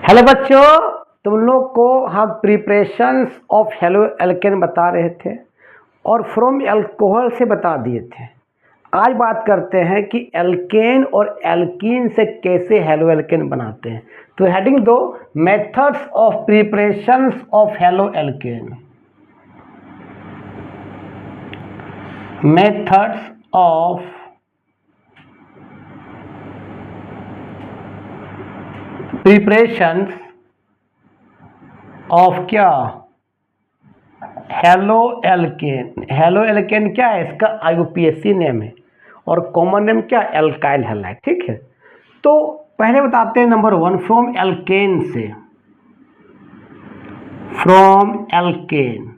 Hello बच्चों, तुम लोग को हम प्रिपरेशंस ऑफ हेलो एल्केन बता रहे थे और फ्रॉम अल्कोहल से बता दिए थे। आज बात करते हैं कि एल्केन और एल्कीन से कैसे हेलो एल्केन बनाते हैं। तो हेडिंग दो, methods of preparations of halo alkane. Methods of preparations of क्या, हेलो एल्केन। हेलो एल्केन क्या है, इसका आईयूपीएसी नेम है और कॉमन नेम क्या, एल्काइल हैलाइड। ठीक है, तो पहले बताते हैं नंबर वन, फ्रॉम एल्केन से। फ्रॉम एल्केन,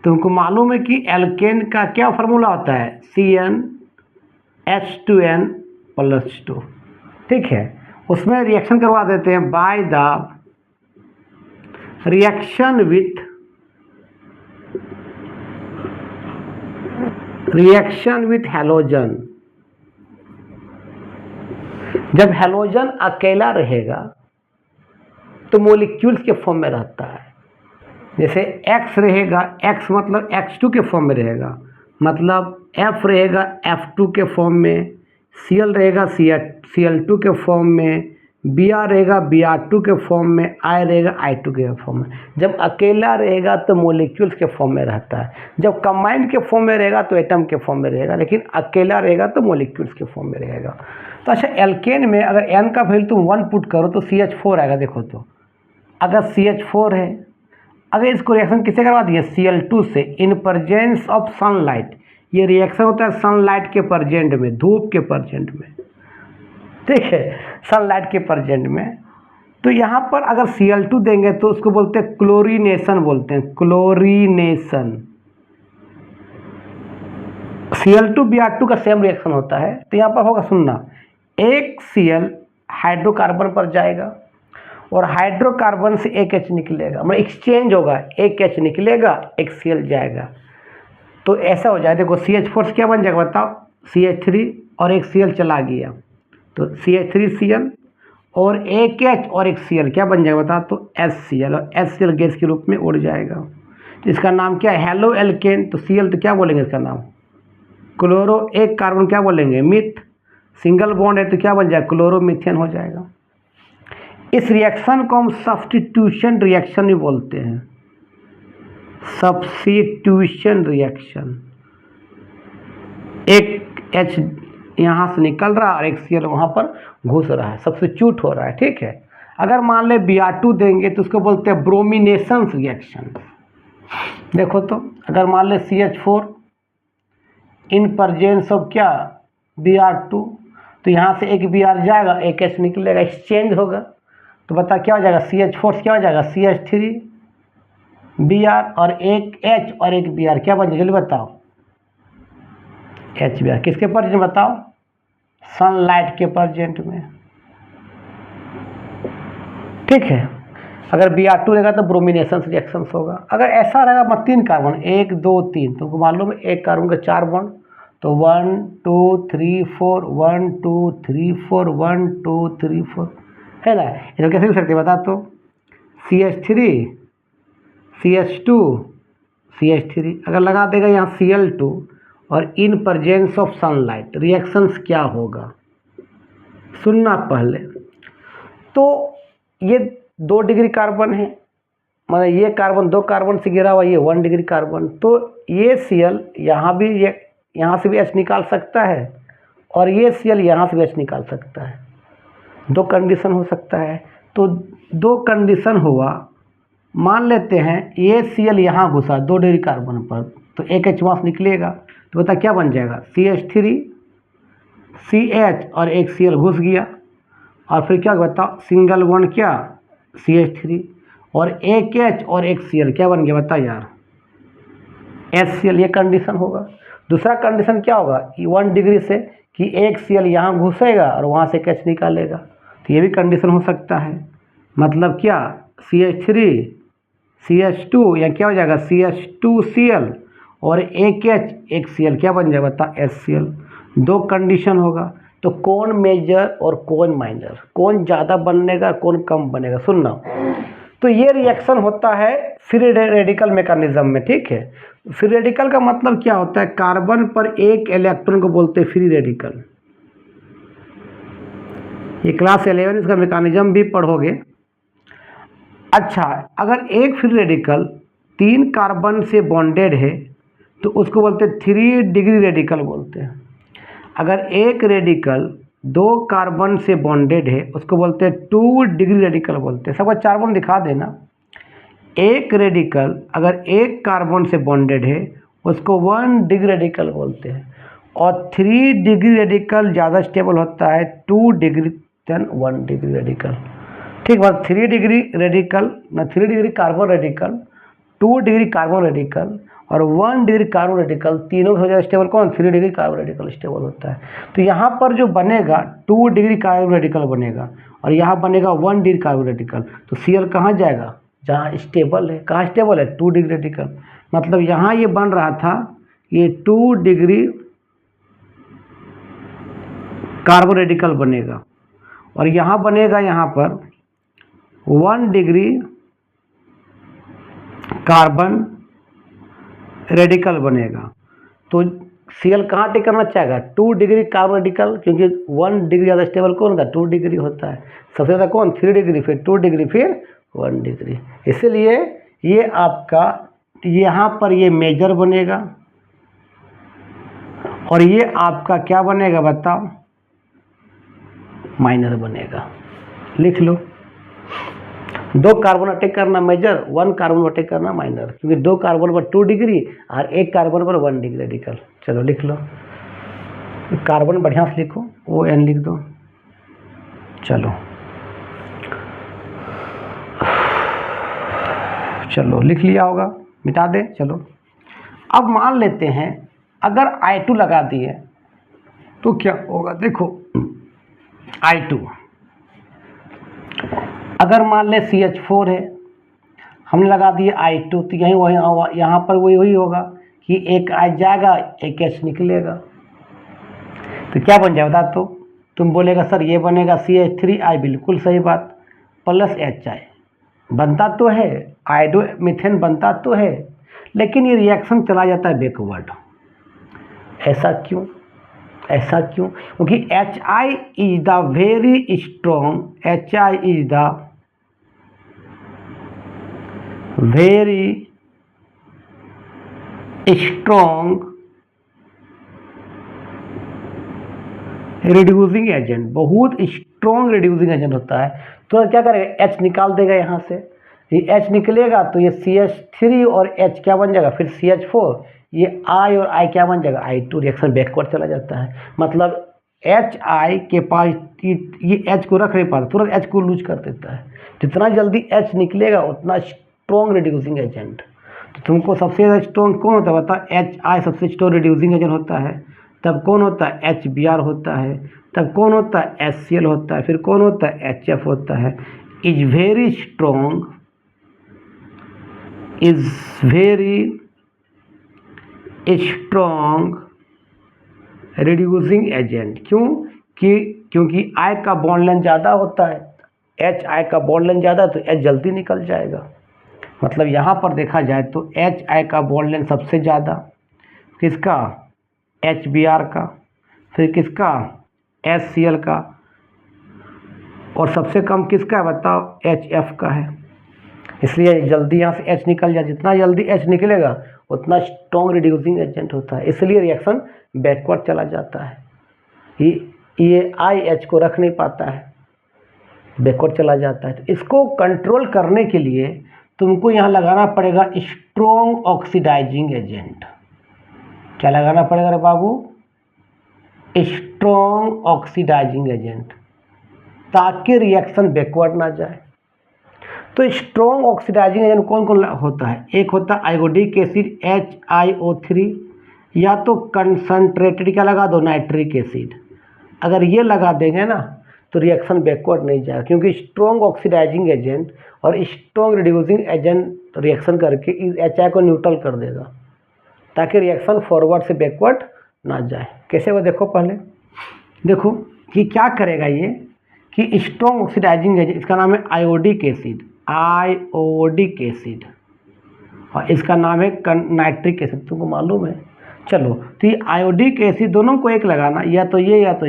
तुमको मालूम है कि एल्केन का क्या फार्मूला होता है, CnH2n+2। ठीक है, उसमें रिएक्शन करवा देते हैं by the reaction with halogen. जब हैलोजन अकेला रहेगा तो मोलिक्यूल्स के फॉर्म में रहता है। जैसे X रहेगा, X मतलब X2 के फॉर्म में रहेगा, मतलब F रहेगा F2 के फॉर्म में, Cl रहेगा Cl2 के फॉर्म में, Br रहेगा Br2 के फॉर्म में, I रहेगा I2 के फॉर्म में। जब अकेला रहेगा तो मोलिक्यूल्स के फॉर्म में रहता है, जब कंबाइंड के फॉर्म में रहेगा तो एटम के फॉर्म में रहेगा, लेकिन अकेला रहेगा तो मोलिक्यूल्स के फॉर्म में रहेगा। तो अच्छा, एल्केन में अगर N का वैल्यू तुम 1 पुट करो तो CH4 आएगा। देखो तो अगर CH4 है, अगर इसको रिएक्शन किससे करवा दिए, Cl2 से, इन प्रेजेंस ऑफ सनलाइट। ये रिएक्शन होता है सनलाइट के प्रेजेंट में, धूप के प्रेजेंट में। ठीक है, सनलाइट के प्रेजेंट में। तो यहाँ पर अगर Cl2 देंगे तो उसको बोलते हैं क्लोरीनेशन, बोलते हैं क्लोरीनेशन। Cl2 Br2 का सेम रिएक्शन होता है। तो यहाँ पर होगा, सुनना, एक Cl हाइड्रोकार्बन पर जाएगा और हाइड्रोकार्बन से एक H निकलेगा, मतलब एक्सचेंज होगा, एक H निकलेगा एक Cl जाएगा। तो ऐसा हो जाए, देखो CH4 क्या बन जाएगा बताओ, CH3 और एक Cl चला गया तो CH3Cl और एक H और एक Cl क्या बन जाएगा बताओ, तो HCl, और HCl गैस के रूप में उड़ जाएगा। तो इसका नाम क्या है, हेलो एल्केन। तो Cl तो क्या बोलेंगे इसका नाम, क्लोरो, एक कार्बन क्या बोलेंगे, मिथ, सिंगल बॉन्ड है तो क्या बन जाएगा, क्लोरोमीथेन हो जाएगा। इस रिएक्शन को हम सब्स्टिट्यूशन रिएक्शन भी बोलते हैं, सब्स्टिट्यूशन रिएक्शन। एक H यहाँ से निकल रहा है और एक Cl वहाँ पर घुस रहा है, सब्स्टिट्यूट हो रहा है। ठीक है, अगर मान ले Br2 देंगे तो उसको बोलते हैं ब्रोमिनेशन रिएक्शन। देखो तो अगर मान ले CH4 इन प्रेजेंस ऑफ क्या, Br2, तो यहाँ से एक Br जाएगा एक H निकलेगा, एक्सचेंज होगा। तो बता क्या हो जाएगा, CH4 क्या हो जाएगा, CH3 Br और एक H और एक Br क्या बन जाएगा, जल्दी बताओ, HBr। किसके प्रेजेंट बताओ, सनलाइट के प्रेजेंट में। ठीक है, अगर Br2 रहेगा तो ब्रोमिनेशन रिएक्शंस होगा। अगर ऐसा रहेगा, मत 3 कार्बन, 1 2 3, तुमको मालूम है एक कार्बन के 4 बॉन्ड, तो 1 2 3 4, 1 2 3 4, 1 2 3 4 है ना। इसको कैसे लिख सकते हैं बता, तो CH3 CH2 CH3, अगर लगा देगा यहाँ Cl2 और इन प्रेजेंस ऑफ सनलाइट, रिएक्शंस क्या होगा, सुनना पहले। तो ये 2 डिग्री कार्बन है, मतलब ये कार्बन 2 कार्बन से घिरा हुआ, ये 1 डिग्री कार्बन। तो ये Cl यहाँ भी, ये यहाँ से भी H निकाल सकता है और ये Cl यहाँ से भी H निकाल सकता है। 2 कंडीशन हो सकता है। तो 2 कंडीशन हुआ, मान लेते हैं ये Cl यहाँ घुसा 2 डिग्री कार्बन पर, तो एक H वहाँ से निकलेगा। तो बता क्या बन जाएगा, CH3 CH और एक Cl घुस गया, और फिर क्या बताओ, सिंगल बॉन्ड क्या, CH3 और एक H और एक Cl क्या बन गया बता यार, HCl। ये कंडीशन होगा। दूसरा कंडीशन क्या होगा, 1 डिग्री से कि एक Cl यहाँ घुसेगा और वहाँ से H निकालेगा, तो ये भी कंडीशन हो सकता है। मतलब क्या, CH3 CH2 या क्या हो जाएगा, CH2Cl और एक H एक Cl क्या बन जाएगा बता, HCl। 2 कंडीशन होगा। तो कौन मेजर और कौन माइनर, कौन ज़्यादा बनेगा कौन कम बनेगा, सुनना। तो ये रिएक्शन होता है फ्री रेडिकल मैकेनिज्म में, ठीक है। फ्री रेडिकल का मतलब क्या होता है, कार्बन पर एक इलेक्ट्रॉन को बोलते हैं फ्री रेडिकल। ये क्लास 11 इसका मैकेनिज्म भी पढ़ोगे। अच्छा, अगर एक फ्री रेडिकल 3 कार्बन से बॉन्डेड है तो उसको बोलते हैं 3 डिग्री रेडिकल बोलते हैं। अगर एक रेडिकल 2 कार्बन से बॉन्डेड है उसको बोलते हैं 2 डिग्री रेडिकल बोलते हैं। सबको 4 बॉन्ड दिखा देना। एक रेडिकल अगर 1 कार्बन से बॉन्डेड है उसको 1 डिग्री रेडिकल बोलते हैं, और 3 डिग्री रेडिकल ज़्यादा स्टेबल होता है 2 डिग्री देन 1 डिग्री रेडिकल, ठीक है। 3 डिग्री रेडिकल ना, 3 degree carbon radical, 2 degree carbon radical और 1 डिग्री कार्बन रेडिकल, तीनों से ज़्यादा स्टेबल कौन, 3 डिग्री कार्बन रेडिकल स्टेबल होता है। तो यहाँ पर जो बनेगा 2 डिग्री कार्बन रेडिकल बनेगा और यहाँ बनेगा 1 डिग्री कार्बन रेडिकल। तो Cl कहाँ जाएगा, जहाँ स्टेबल है। कहाँ स्टेबल है, 2 डिग्री रेडिकल। मतलब यहाँ ये बन रहा था, ये 2 डिग्री कार्बन रेडिकल बनेगा और यहाँ बनेगा, यहाँ पर 1 डिग्री कार्बन रेडिकल बनेगा। तो Cl कहाँ टिक करना चाहेगा, 2 डिग्री कार्बन रेडिकल, क्योंकि 1 डिग्री ज़्यादा स्टेबल कौन होता है, 2 डिग्री होता है। सबसे ज़्यादा कौन, 3 डिग्री, फिर 2 डिग्री, फिर 1 डिग्री। इसलिए ये आपका यहाँ पर ये मेजर बनेगा और ये आपका क्या बनेगा बताओ, माइनर बनेगा। लिख लो, 2 कार्बन अटैक करना मेजर, 1 कार्बन अटैक करना माइनर, क्योंकि 2 कार्बन पर 2 डिग्री और 1 कार्बन पर 1 डिग्री रेडिकल। चलो लिख लो, कार्बन बढ़िया से लिखो, ON लिख दो। चलो चलो लिख लिया होगा, मिटा दे। चलो अब मान लेते हैं अगर I2 लगा दिए तो क्या होगा, देखो I2 अगर मान ले CH4 है, हमने लगा दिए I2, तो यहीं वही यहाँ पर वही होगा कि एक H जाएगा एक H निकलेगा। तो क्या बन जाएगा तो तुम बोलेगा सर ये बनेगा CH3I, बिल्कुल सही बात, प्लस HI बनता तो है, आइडो मीथेन बनता तो है, लेकिन ये रिएक्शन चला जाता है बैकवर्ड। ऐसा क्यों, ऐसा क्यों, क्योंकि HI is the very strong, HI is the very strong reducing agent, बहुत स्ट्रॉन्ग रिड्यूसिंग एजेंट होता है। तो क्या करेगा, H निकाल देगा यहाँ से, ये H निकलेगा तो ये CH3 और H क्या बन जाएगा, फिर CH4, ये I और I क्या बन जाएगा, I2, रिएक्शन बैकवर्ड चला जाता है। मतलब HI के पास ये H को रख नहीं पाता, तुरंत H को लूज कर देता है। जितना जल्दी H निकलेगा उतना स्ट्रॉन्ग रिड्यूसिंग एजेंट। तो तुमको सबसे ज़्यादा स्ट्रॉन्ग कौन होता है बता, HI सबसे स्ट्रॉन्ग रिड्यूसिंग एजेंट होता है। तब कौन होता है, HBr होता है। तब कौन होता है, HCl होता है। फिर कौन होता है, HF होता है। Is very strong, is very strong reducing agent. क्यों क्योंकि I का बॉन्ड लेंथ ज़्यादा होता है, HI का बॉन्ड लेंथ ज़्यादा, तो H जल्दी निकल जाएगा। मतलब यहाँ पर देखा जाए तो HI का बॉन्ड लेंथ सबसे ज़्यादा, किसका, HBr का, फिर किसका, HCl का, और सबसे कम किसका है बताओ, HF का है। इसलिए जल्दी यहाँ से H निकल जाए, जितना जल्दी H निकलेगा उतना स्ट्रॉन्ग रिड्यूसिंग एजेंट होता है, इसलिए रिएक्शन बैकवर्ड चला जाता है। ये IH को रख नहीं पाता है, बैकवर्ड चला जाता है। तो इसको कंट्रोल करने के लिए तुमको यहाँ लगाना पड़ेगा स्ट्रॉन्ग ऑक्सीडाइजिंग एजेंट। क्या लगाना पड़ेगा रे बाबू, स्ट्रॉन्ग ऑक्सीडाइजिंग एजेंट, ताकि रिएक्शन बैकवर्ड ना जाए। तो स्ट्रॉन्ग ऑक्सीडाइजिंग एजेंट कौन कौन होता है, एक होता है आयोडिक एसिड HiO3, या तो कंसंट्रेटेड क्या लगा दो, नाइट्रिक एसिड। अगर ये लगा देंगे ना तो रिएक्शन बैकवर्ड नहीं जाएगा, क्योंकि स्ट्रॉन्ग ऑक्सीडाइजिंग एजेंट और स्ट्रॉन्ग रिड्यूसिंग एजेंट रिएक्शन करके इस HI को न्यूट्रल कर देगा, ताकि रिएक्शन फॉरवर्ड से बैकवर्ड ना जाए। कैसे वो देखो, पहले देखो कि क्या करेगा ये कि स्ट्रॉन्ग ऑक्सीडाइजिंग एजेंट, इसका नाम है आयोडिक एसिड, आयोडिक एसिड, और इसका नाम है नाइट्रिक एसिड, तुमको मालूम है। चलो तो ये आयोडिक एसिड दोनों को एक लगाना, या तो ये या तो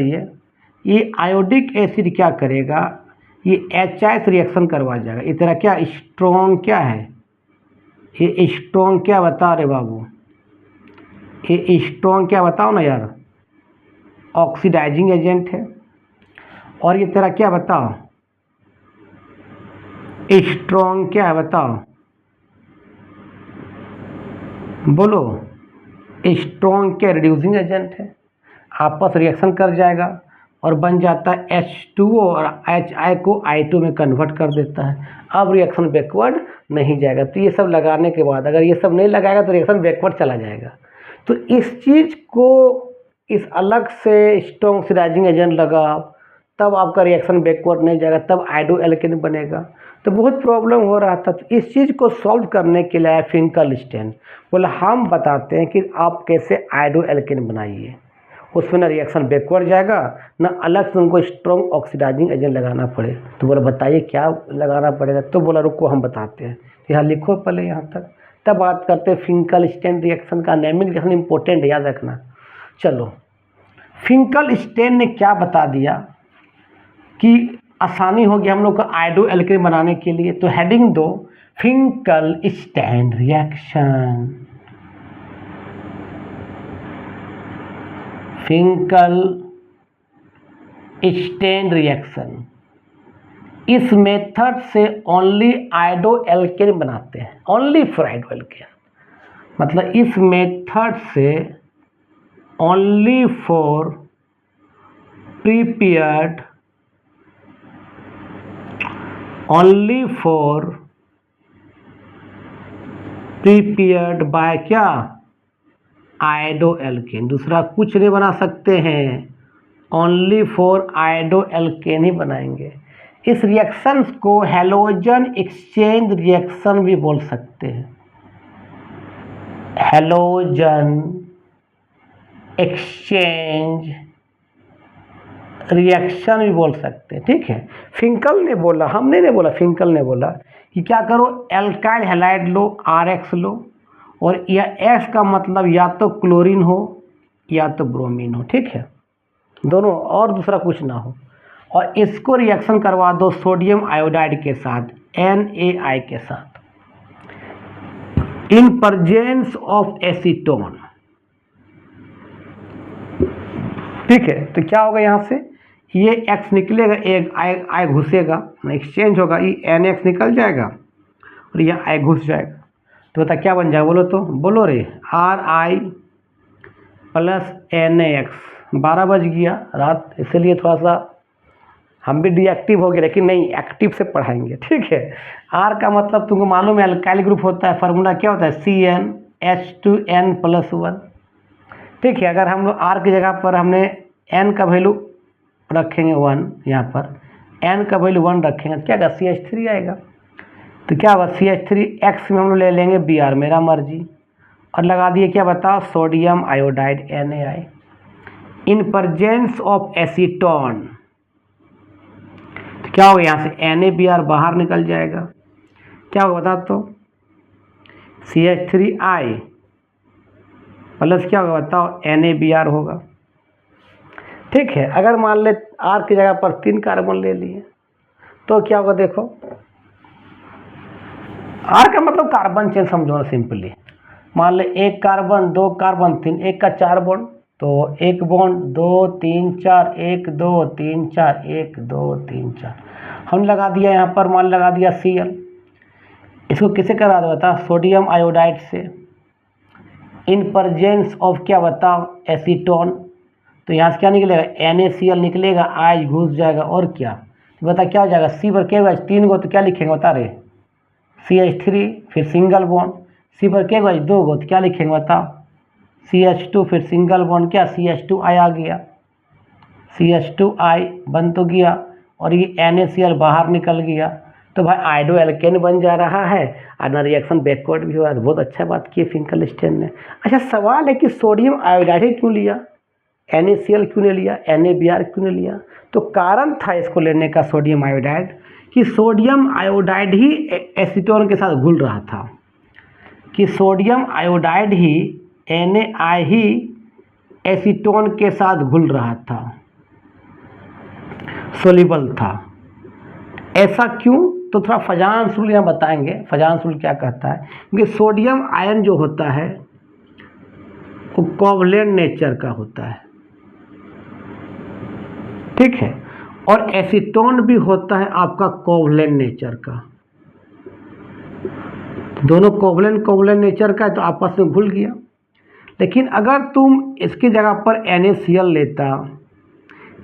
ये आयोडिक एसिड क्या करेगा, ये HI रिएक्शन करवा जाएगा। ये तेरा क्या स्ट्रॉन्ग क्या है, ये स्ट्रॉन्ग क्या बता रहे बाबू, ये स्ट्रॉन्ग क्या बताओ ना यार, ऑक्सीडाइजिंग एजेंट है। और ये तेरा क्या बताओ, स्ट्रॉन्ग क्या है बताओ, बोलो, स्ट्रॉन्ग क्या रिड्यूसिंग एजेंट है। आपस रिएक्शन कर जाएगा और बन जाता है H2O और HI को I2 में कन्वर्ट कर देता है। अब रिएक्शन बैकवर्ड नहीं जाएगा। तो ये सब लगाने के बाद अगर ये सब नहीं लगाएगा तो रिएक्शन बैकवर्ड चला जाएगा। तो इस चीज़ को इस अलग से स्ट्रॉन्ग ऑक्सीडाइजिंग एजेंट लगाओ, तब आपका रिएक्शन बैकवर्ड नहीं जाएगा, तब आइडो एल्केन बनेगा। तो बहुत प्रॉब्लम हो रहा था। तो इस चीज़ को सॉल्व करने के लिए फिंकलस्टीन बोला हम बताते हैं कि आप कैसे आइडो एल्केन बनाइए, उसमें ना रिएक्शन बैकवर्ड जाएगा, ना अलग से उनको स्ट्रॉन्ग ऑक्सीडाइजिंग एजेंट लगाना पड़े। तो बोला बताइए क्या लगाना पड़ेगा। तो बोला रुको हम बताते हैं। यहाँ लिखो पहले यहाँ तक, तब बात करते हैं फिंकलस्टीन रिएक्शन का। नेमिंग रिएक्शन इंपॉर्टेंट है, याद रखना। चलो फिंकलस्टीन ने क्या बता दिया कि आसानी हो गया हम लोग का आइडो एल्केन बनाने के लिए। तो हेडिंग दो फिंकलस्टीन रिएक्शन, फिंकलस्टीन रिएक्शन। इस मेथड से ओनली आइडो एल्केन बनाते हैं, ओनली फॉर आइडो एल्केन। मतलब इस मेथड से only for prepared, only for prepared by क्या, आइडो एल्केन। दूसरा कुछ नहीं बना सकते हैं, ओनली फॉर आइडो एल्केन ही बनाएंगे। इस रिएक्शन को हैलोजन एक्सचेंज रिएक्शन भी बोल सकते हैं, हैलोजन एक्सचेंज रिएक्शन भी बोल सकते हैं। ठीक है, फिंकल ने बोला, हमने नहीं बोला, फिंकल ने बोला कि क्या करो, एल्काइल हैलाइड लो, RX लो, और या X का मतलब या तो क्लोरीन हो या तो ब्रोमीन हो। ठीक है, दोनों, और दूसरा कुछ ना हो। और इसको रिएक्शन करवा दो सोडियम आयोडाइड के साथ, NaI के साथ, इन प्रेजेंस ऑफ एसीटोन। ठीक है, तो क्या होगा यहाँ से, ये X निकलेगा, एक I घुसेगा, एक्सचेंज होगा, ये NX निकल जाएगा और ये I घुस जाएगा। तो बता क्या बन जाएगा, बोलो तो, बोलो रे, RI प्लस NaX। 12 बज गया रात, इसलिए थोड़ा सा हम भी डीएक्टिव हो गए, लेकिन नहीं, एक्टिव से पढ़ाएंगे। ठीक है, R का मतलब तुमको मालूम है, अल्काइल ग्रुप होता है, फार्मूला क्या होता है, CnH2n+1। ठीक है, अगर हम लोग R की जगह पर हमने N का वैल्यू रखेंगे 1, यहाँ पर N का वैल्यू 1 रखेंगे, तो क्या होगा, CH3 आएगा। तो क्या होगा, CH3X में हम लोग ले लेंगे Br, मेरा मर्जी, और लगा दिए क्या बताओ, sodium iodide NaI in presence of acetone. तो क्या होगा, यहाँ से NaBr बाहर निकल जाएगा, क्या होगा बता तो, CH3I प्लस क्या होगा बताओ, NaBr होगा। ठीक है, अगर मान ले R की जगह पर 3 कार्बन ले लिए तो क्या होगा, देखो R का मतलब कार्बन चेन समझो ना सिंपली। मान ले 1 कार्बन 2 कार्बन 3, 1 का 4 बॉन्ड, तो 1 बॉन्ड 2 3 4, 1 2 3 4, 1 2 3 4 हम लगा दिया यहाँ पर, मान लगा दिया Cl। इसको किसे करा दो बता, सोडियम आयोडाइड से, इन प्रेजेंस ऑफ क्या बताओ, एसीटोन। तो यहाँ से क्या निकलेगा, NaCl निकलेगा, I घुस जाएगा, और क्या तो बता क्या हो जाएगा, C पर क्या होगा, 3 गो, तो क्या लिखेंगे बता रहे, CH3, फिर सिंगल बॉन्ड, C पर क्या होगा, 2 गो, तो क्या लिखेंगे बताओ, CH2, फिर सिंगल बॉन्ड, क्या CH2I आ गया, CH2I बन तो गया, और ये NaCl बाहर निकल गया। तो भाई आइडो एल्केन बन जा रहा है, और ना रिएक्शन बैकवर्ड भी हो रहा है। बहुत अच्छा बात की फिंकलस्टीन ने। अच्छा सवाल है कि सोडियम आयोडाइड क्यों लिया, NaCl क्यों नहीं लिया, NaBr क्यों नहीं लिया? तो कारण था इसको लेने का सोडियम आयोडाइड कि सोडियम आयोडाइड ही एसीटोन के साथ घुल रहा था, कि सोडियम आयोडाइड ही Na ही एसीटोन के साथ घुल रहा था, सोल्यूबल था। ऐसा क्यों? तो थोड़ा फजांस रूल यहाँ बताएंगे। फजांस रूल क्या कहता है? क्योंकि सोडियम आयन जो होता है वो कोवलेंट नेचर का होता है, ठीक है, और एसीटोन भी होता है आपका कोवलेंट नेचर का। दोनों कोवलेंट नेचर का है तो आपस में घुल गया। लेकिन अगर तुम इसकी जगह पर NaCl लेता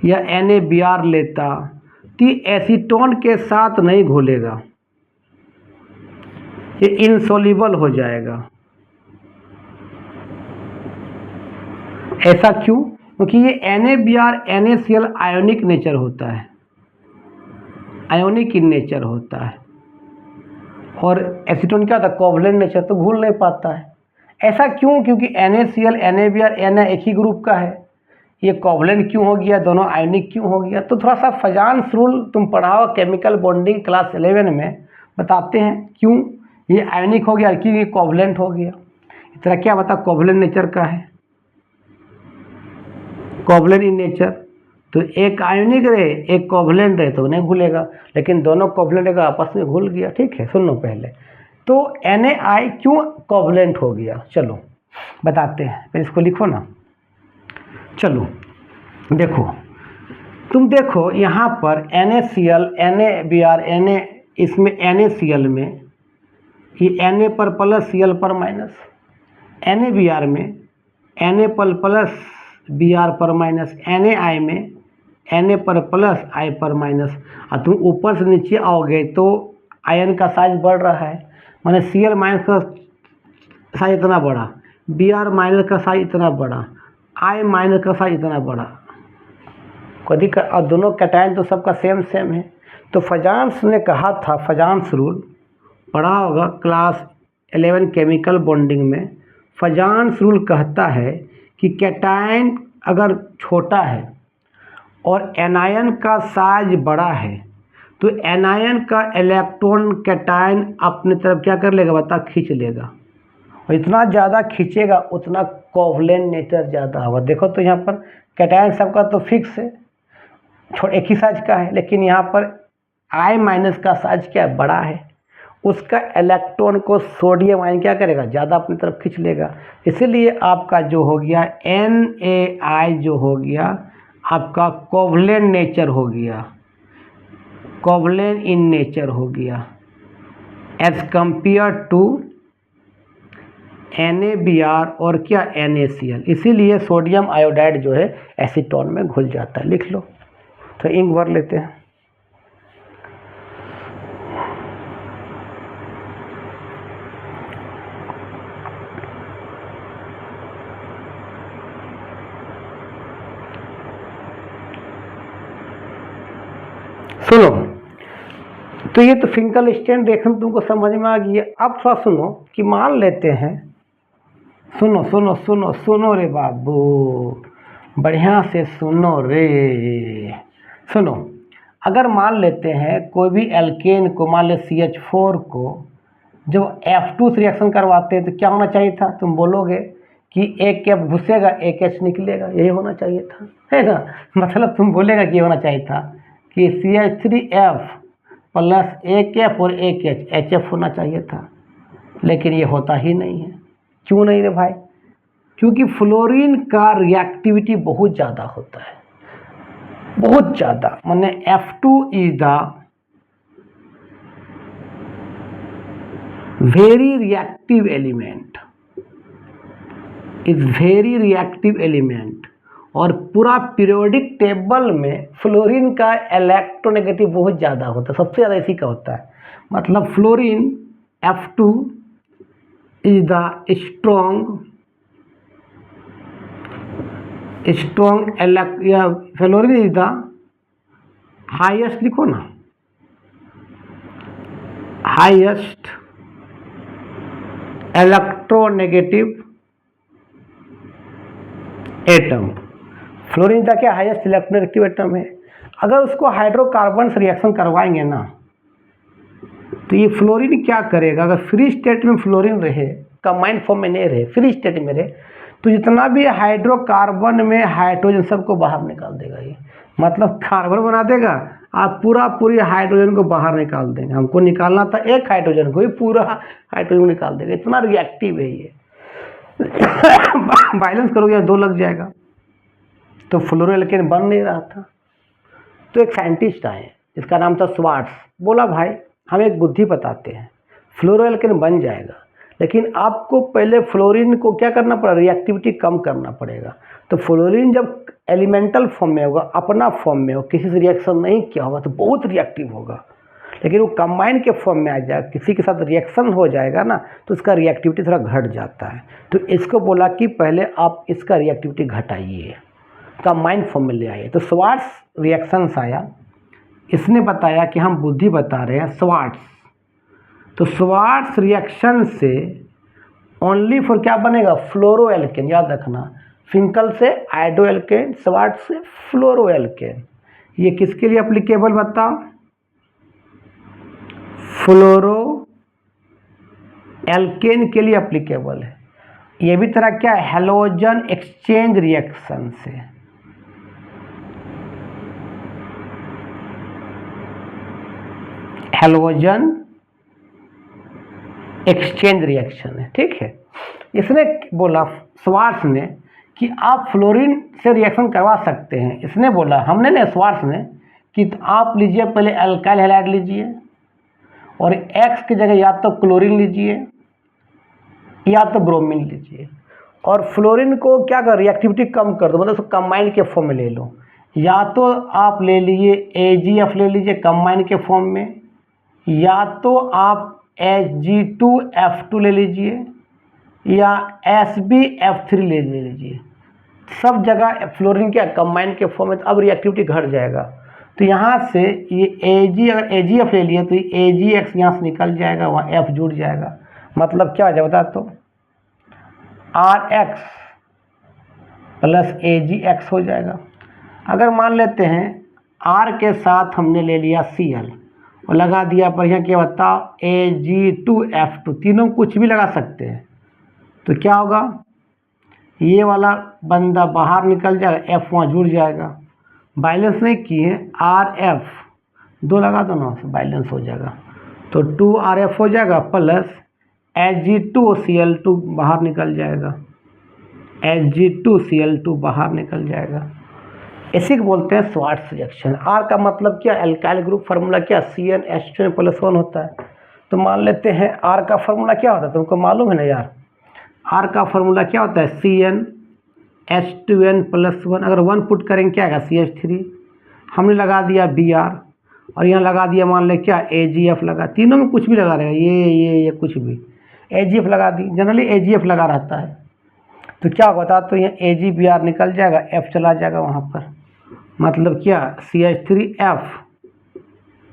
या NaBr लेता तो एसीटोन के साथ नहीं घुलेगा, ये इनसोल्यूबल हो जाएगा। ऐसा क्यों? क्योंकि ये NaBr NaCl आयोनिक नेचर होता है, आयोनिक इन नेचर होता है, और एसीटोन क्या होता है? कोवलेंट नेचर, तो घुल नहीं पाता है। ऐसा क्यों? क्योंकि NaCl NaBr Na एक ही ग्रुप का है, ये कोवलेंट क्यों हो गया, दोनों आयोनिक क्यों हो गया? तो थोड़ा सा फजांस रूल तुम पढ़ाओ केमिकल बॉन्डिंग क्लास 11 में, बताते हैं क्यों ये आयोनिक हो गया, क्यों ये कोवलेंट हो गया। इस तरह क्या बता, कोवलेंट नेचर का है, कोवलेंट इन नेचर, तो एक आयोनिक रहे एक कोवलेंट रहे तो नहीं घुलेगा, लेकिन दोनों कोवलेंट का आपस में घुल गया। ठीक है, सुनो पहले तो Na क्यों कोवलेंट हो गया, चलो बताते हैं। फिर इसको लिखो ना, चलो देखो, तुम देखो यहाँ पर NaCl NaBr इसमें NaCl में ये Na पर प्लस Cl पर माइनस, NaBr में Na पर प्लस Br पर माइनस, Na में Na पर प्लस I पर माइनस। और तुम ऊपर से नीचे आओगे तो आयन का साइज बढ़ रहा है, माने Cl माइनस का साइज इतना बड़ा, Br माइनस का साइज इतना बड़ा, I माइनस का साइज इतना बड़ा, कोई दिक्कत? और दोनों कैटायन तो सबका सेम है। तो फजांस ने कहा था, फजांस रूल पढ़ा होगा क्लास 11 केमिकल बॉन्डिंग में। फजांस रूल कहता है कि कैटायन अगर छोटा है और एनायन का साइज बड़ा है तो एनायन का इलेक्ट्रॉन कैटायन अपनी तरफ क्या कर लेगा, बता, खींच लेगा, और इतना ज़्यादा खींचेगा उतना कोवलेंट नेचर ज़्यादा होगा। देखो तो यहाँ पर कैटायन सबका तो फिक्स है, एक ही साइज का है, लेकिन यहाँ पर I माइनस का साइज क्या है, बड़ा है, उसका इलेक्ट्रॉन को सोडियम आयन क्या करेगा, ज़्यादा अपनी तरफ खींच लेगा। इसीलिए आपका जो हो गया NaI जो हो गया आपका कोवलेंट नेचर हो गया, कोवलेंट इन नेचर हो गया एज कंपेयर टू NaBr और क्या NaCl। इसीलिए सोडियम आयोडाइड जो है एसीटोन में घुल जाता है। लिख लो, तो इंक भर लेते हैं। सुनो, तो ये तो फिंकल स्टैंड रिएक्शन तुमको समझ में आ गई है। अब थोड़ा सुनो कि मान लेते हैं, सुनो सुनो सुनो सुनो रे बाबू, बढ़िया से सुनो रे, सुनो। अगर मान लेते हैं कोई भी एल्केन को, मान ले CH4 को, जब F2 से रिएक्शन करवाते हैं तो क्या होना चाहिए था? तुम बोलोगे कि एक F घुसेगा एक H निकलेगा, यही होना चाहिए था, है ना? मतलब तुम बोलेगा कि ये होना चाहिए था कि CH3F प्लस एक F और एक H, HF होना चाहिए था, लेकिन ये होता ही नहीं है। क्यों नहीं रे भाई? क्योंकि फ्लोरीन का रिएक्टिविटी बहुत ज़्यादा होता है, बहुत ज़्यादा, माने F2 is the very reactive element, is very reactive element. और पूरा पीरियोडिक टेबल में फ्लोरीन का इलेक्ट्रोनेगेटिव बहुत ज़्यादा होता है, सबसे ज़्यादा इसी का होता है। मतलब fluorine F2 is the strong fluorine is the highest, लिखो ना, हाईएस्ट इलेक्ट्रोनेगेटिव एटम। फ्लोरीन का क्या हाईएस्ट इलेक्ट्रोनेगेटिव एटम है। अगर उसको हाइड्रोकार्बन से रिएक्शन करवाएंगे ना तो ये फ्लोरीन क्या करेगा, अगर फ्री स्टेट में फ्लोरीन रहे, कंबाइंड फॉर्म में नहीं रहे, फ्री स्टेट में रहे, तो जितना भी हाइड्रोकार्बन में हाइड्रोजन सबको बाहर निकाल देगा। ये मतलब कार्बन बना देगा, आप पूरी हाइड्रोजन को बाहर निकाल देंगे। हमको निकालना था एक हाइड्रोजन को, ही पूरा हाइड्रोजन निकाल देगा, इतना रिएक्टिव है ये। बैलेंस करोगे 2 लग जाएगा, तो फ्लोरोएल्केन बन नहीं रहा था। तो एक साइंटिस्ट आए, इसका नाम था स्वार्ट्स। बोला भाई हम एक बुद्धि बताते हैं, फ्लोरोएल्केन बन जाएगा, लेकिन आपको पहले फ्लोरीन को क्या करना पड़ेगा, रिएक्टिविटी कम करना पड़ेगा। तो फ्लोरीन जब एलिमेंटल फॉर्म में होगा, अपना फॉर्म में हो, किसी से रिएक्शन नहीं किया होगा, तो बहुत रिएक्टिव होगा। लेकिन वो कंबाइन के फॉर्म में आ जाए, किसी के साथ रिएक्शन हो जाएगा ना, तो उसका रिएक्टिविटी थोड़ा घट जाता है। तो इसको बोला कि पहले आप इसका रिएक्टिविटी घटाइए, कंबाइन फॉर्म में ले आइए। तो स्वार्ट्स रिएक्शंस आया, इसने बताया कि हम बुद्धि बता रहे हैं स्वार्ट्स। तो स्वार्ट्स रिएक्शन से ओनली फॉर क्या बनेगा, फ्लोरोएल्केन। याद रखना, फिंकल से आयोडोएल्केन, स्वार्ट्स से फ्लोरोएल्केन। ये किसके लिए एप्लीकेबल बताओ, फ्लोरोएल्केन के लिए एप्लीकेबल है। ये भी तरह क्या है, हैलोजन एक्सचेंज रिएक्शन से। हैलोजन एक्सचेंज रिएक्शन है, ठीक है। इसने बोला स्वार्ट्स ने कि आप फ्लोरीन से रिएक्शन करवा सकते हैं। इसने बोला, हमने ने स्वार्ट्स ने, कि आप लीजिए पहले अल्काइल हैलाइड लीजिए और X की जगह या तो क्लोरीन लीजिए या तो ब्रोमीन लीजिए, और फ्लोरीन को क्या कर, रिएक्टिविटी कम कर दो, मतलब उसको कंबाइन के फॉर्म में ले लो। या तो आप ले लीजिए AgF ले लीजिए कंबाइन के फॉर्म में, या तो आप Hg2F2 ले लीजिए, या SbF3 ले लीजिए। सब जगह फ्लोरीन क्या कंबाइन के फॉर्म में, तो अब रिएक्टिविटी घट जाएगा। तो यहाँ से ये Ag, अगर AgF ले लिए तो Agx यहाँ से निकल जाएगा, वहाँ F जुड़ जाएगा। मतलब क्या हो जाए बता, तो RX प्लस AgX हो जाएगा। अगर मान लेते हैं R के साथ हमने ले लिया Cl और लगा दिया पर यहाँ क्या बताओ Ag2F2, तीनों कुछ भी लगा सकते हैं, तो क्या होगा, ये वाला बंदा बाहर निकल जाएगा, F वहाँ जुड़ जाएगा। बैलेंस नहीं किए, RF 2 लगा दो ना, बैलेंस हो जाएगा। तो 2RF हो जाएगा प्लस Ag2Cl2 बाहर निकल जाएगा, Ag2Cl2 बाहर निकल जाएगा। इसी को बोलते हैं स्वार्ट्स रिएक्शन। R का मतलब क्या, एल्काइल ग्रुप, फार्मूला क्या, CnH2n+1 होता है। तो मान लेते हैं R का फार्मूला क्या होता है, तुमको मालूम है ना यार, R का फार्मूला क्या होता है, CnH2n+1। अगर 1 पुट करेंगे क्या आएगा, CH3। हमने लगा दिया Br और यहाँ लगा दिया मान ले क्या, AgF लगा, तीनों में कुछ भी लगा रहेगा, ये कुछ भी, AgF लगा दी, जनरली AgF लगा रहता है। तो क्या होता, तो यहाँ AgBr निकल जाएगा, F चला जाएगा वहाँ पर, मतलब क्या CH3F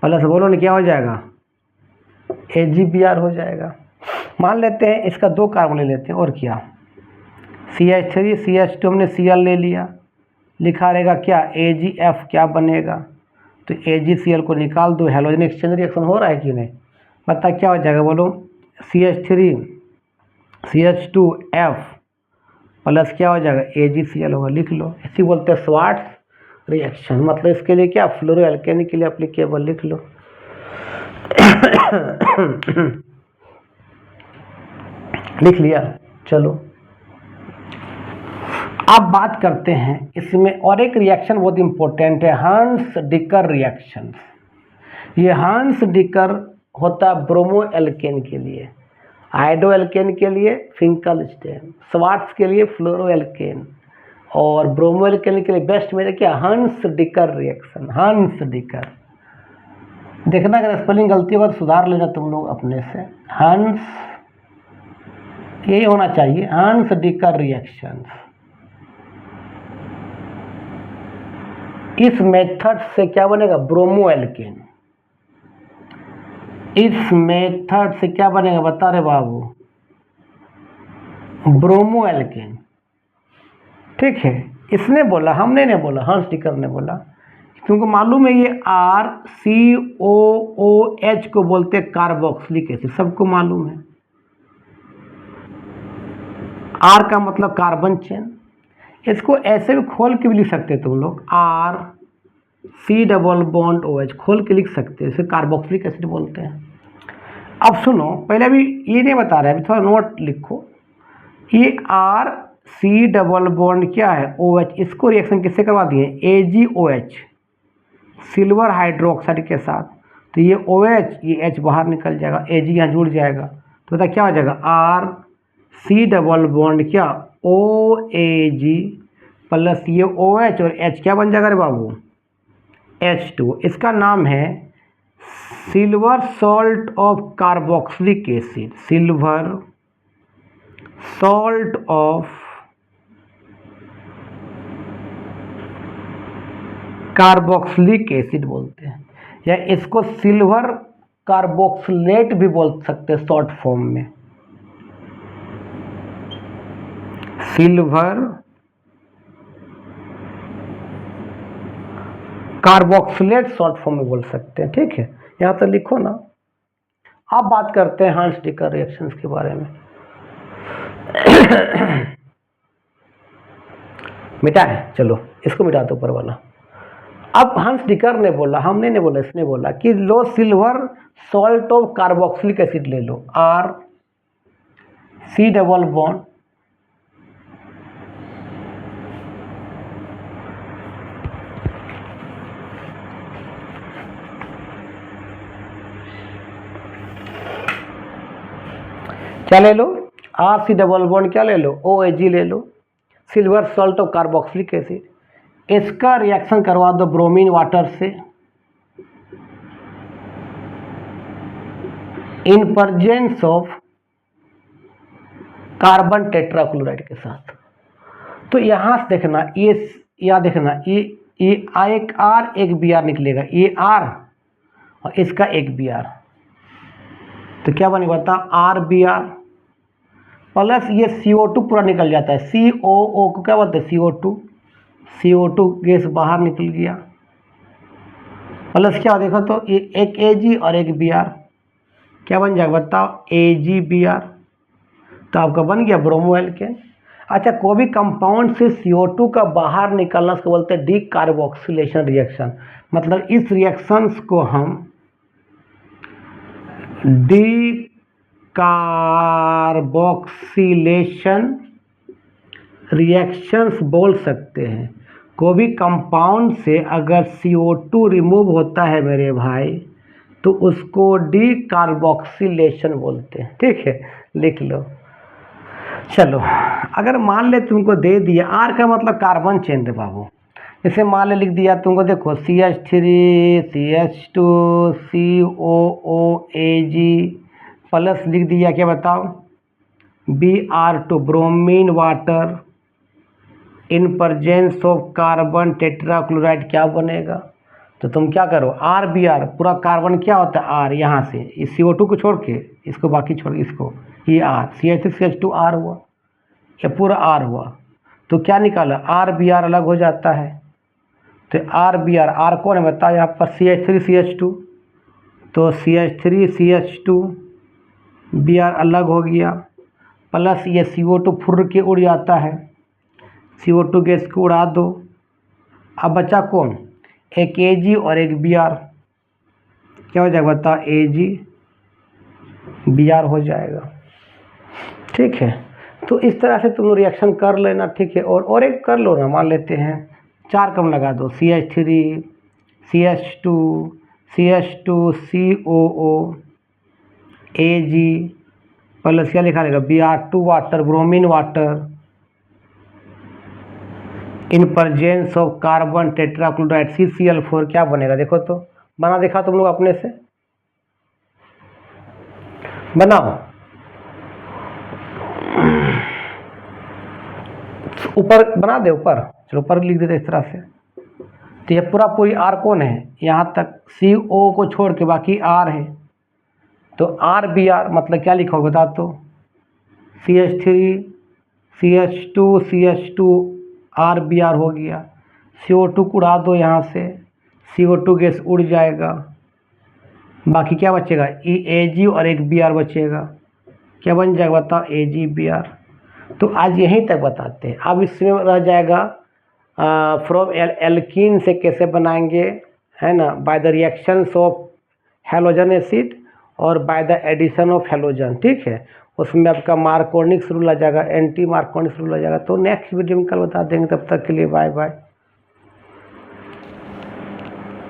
प्लस बोलो ना क्या हो जाएगा, AgBr हो जाएगा। मान लेते हैं इसका 2 कार्बन ले लेते हैं, और क्या, CH3 CH2 हमने Cl ले लिया, लिखा रहेगा क्या AgF, क्या बनेगा, तो AgCl को निकाल दो, हैलोजन एक्सचेंज रिएक्शन हो रहा है कि नहीं, बता क्या हो जाएगा बोलो, CH3 CH2F प्लस क्या हो जाएगा AgCl होगा, लिख लो। इसी बोलते हैं स्वार्ट्स रिएक्शन। मतलब इसके लिए क्या, फ्लोरोएल्केन के लिए एप्लीकेबल, लिख लो। लिख लिया, चलो अब बात करते हैं इसमें और एक रिएक्शन बहुत इंपॉर्टेंट है, हंस डिकर रिएक्शन। ये हंस डिकर होता है ब्रोमोएल्केन के लिए, आयोडोएल्केन के लिए फिंकल स्टेन, स्वार्ट्स के लिए फ्लोरोएल्केन, और ब्रोमोएल्केन के लिए बेस्ट में क्या, हंस डिकर रिएक्शन। हंस डिकर देखना, अगर स्पेलिंग गलती होगा तो सुधार लेना तुम लोग अपने से। हंस, यही होना चाहिए, हंस डिकर रिएक्शन। इस मेथड से क्या बनेगा, ब्रोमोएल्केन। इस मेथड से क्या बनेगा बता रहे बाबू, ब्रोमोएल्केन, ठीक है। इसने बोला, हमने नहीं बोला, हंस टिकर ने बोला। तुमको मालूम है ये RCOOH को बोलते हैं कार्बोक्सिलिक एसिड, सबको मालूम है। R का मतलब कार्बन चेन। इसको ऐसे भी खोल के भी लिख सकते हैं तुम लोग, RC⋯OH खोल के लिख सकते हैं, इसे कार्बोक्सिलिक एसिड बोलते हैं। अब सुनो, पहले अभी ये नहीं बता रहे, अभी थोड़ा नोट लिखो। ये RC⋯ क्या है, OH, इसको रिएक्शन किससे करवा दिए, AgOH सिल्वर हाइड्रोक्साइड के साथ। तो ये OH, ये H बाहर निकल जाएगा, Ag यहाँ जुड़ जाएगा, तो बता क्या हो जाएगा, RC⋯ क्या, OAg प्लस ये OH और H क्या बन जाएगा रे बाबू, H2। इसका नाम है silver salt of carboxylic acid, silver salt of carboxylic acid बोलते हैं, या इसको सिल्वर कार्बोक्सिलेट भी बोल सकते हैं शॉर्ट फॉर्म में, सिल्वर कार्बोक्सिलेट शॉर्ट फॉर्म में बोल सकते हैं। ठीक है, यहाँ तो लिखो ना। अब बात करते हैं हंस टिकर रिएक्शंस के बारे में। मिटा है, चलो इसको मिटा दो ऊपर वाला। अब हंस टिकर ने बोला, हमने नहीं बोला, इसने बोला कि लो silver salt of carboxylic acid ले लो, RC⋯, क्या ले लो, RC⋯ क्या ले लो, OAg ले लो, silver salt of carboxylic acid. इसका रिएक्शन करवा दो ब्रोमीन वाटर से in presence of carbon tetrachloride के साथ। तो यहाँ से देखना, ये या देखना, ये एक R एक Br निकलेगा, ये R और इसका एक Br, तो क्या बनेगा बता, RBr प्लस ये CO2 पूरा निकल जाता है, COO को क्या बोलते हैं, CO2 गैस बाहर निकल गया, प्लस क्या देखो तो ये एक Ag और एक Br, क्या बन जाएगा बताओ, AgBr। तो आपका बन गया ब्रोमो एल्केन। अच्छा, कोई भी कंपाउंड से CO2 का बाहर निकलना उसको बोलते हैं डीकार्बोक्सिलेशन रिएक्शन। मतलब इस रिएक्शंस को हम डीकार्बोक्सिलेशन रिएक्शंस बोल सकते हैं। कोई भी कंपाउंड से अगर CO2 रिमूव होता है मेरे भाई, तो उसको डीकार्बोक्सिलेशन बोलते हैं। ठीक है, लिख लो। चलो, अगर मान ले तुमको दे दिया, R का मतलब कार्बन चेन रे बाबू, जैसे मान ले लिख दिया तुमको, देखो CH3 CH2 COOAg प्लस लिख दिया क्या बताओ, Br2 bromine water in presence of carbon tetrachloride, क्या बनेगा, तो तुम क्या करो, RBr पूरा कार्बन क्या होता है R, यहाँ से इस CO2 को छोड़ के, इसको बाकी छोड़ के, इसको ये R, CH3 CH2 R हुआ, ये पूरा R हुआ, तो क्या निकाला, RBr अलग हो जाता है। तो RBr, R कौन है बताओ, यहाँ पर CH3 CH2, तो CH3 CH2 Br अलग हो गया, प्लस ये CO2 फुर्र के उड़ जाता है, CO2 गैस को उड़ा दो। अब बचा कौन, एक Ag और एक Br, क्या हो जाएगा बताओ, AgBr हो जाएगा। ठीक है, तो इस तरह से तुम रिएक्शन कर लेना। ठीक है, और एक कर लो ना, मान लेते हैं 4 कम लगा दो, CH3 CH2 CH2 COO Ag plus क्या लिखा रहेगा, Br2 water bromine water in presence of carbon tetrachloride CCl4, क्या बनेगा देखो तो, बना देखा तुम लोग अपने से, बनाओ। ऊपर बना दे, ऊपर चलो, ऊपर लिख देते इस तरह से। तो ये पूरा पूरी R कौन है, यहाँ तक CO को छोड़ के बाकी R है, तो RBr मतलब क्या लिखा होगा बता तो, CH3 CH2 CH2 R B are हो गया, CO2 को उड़ा दो यहाँ से, CO2 गैस उड़ जाएगा, बाकी क्या बचेगा, AG और एक BR बचेगा। क्या बन जाएगा बताओ, AgBr। तो आज यहीं तक बताते हैं। अब इसमें रह जाएगा फ्रॉम एल्कीन से कैसे बनाएंगे, है ना, by the reactions of halogen acid और by the addition of halogen. ठीक है, उसमें आपका मार्कोनिक्स रूल आ जाएगा, एंटी मार्कोनिक्स रूल आ जाएगा। तो नेक्स्ट वीडियो में कल बता देंगे, तब तक के लिए बाय बाय।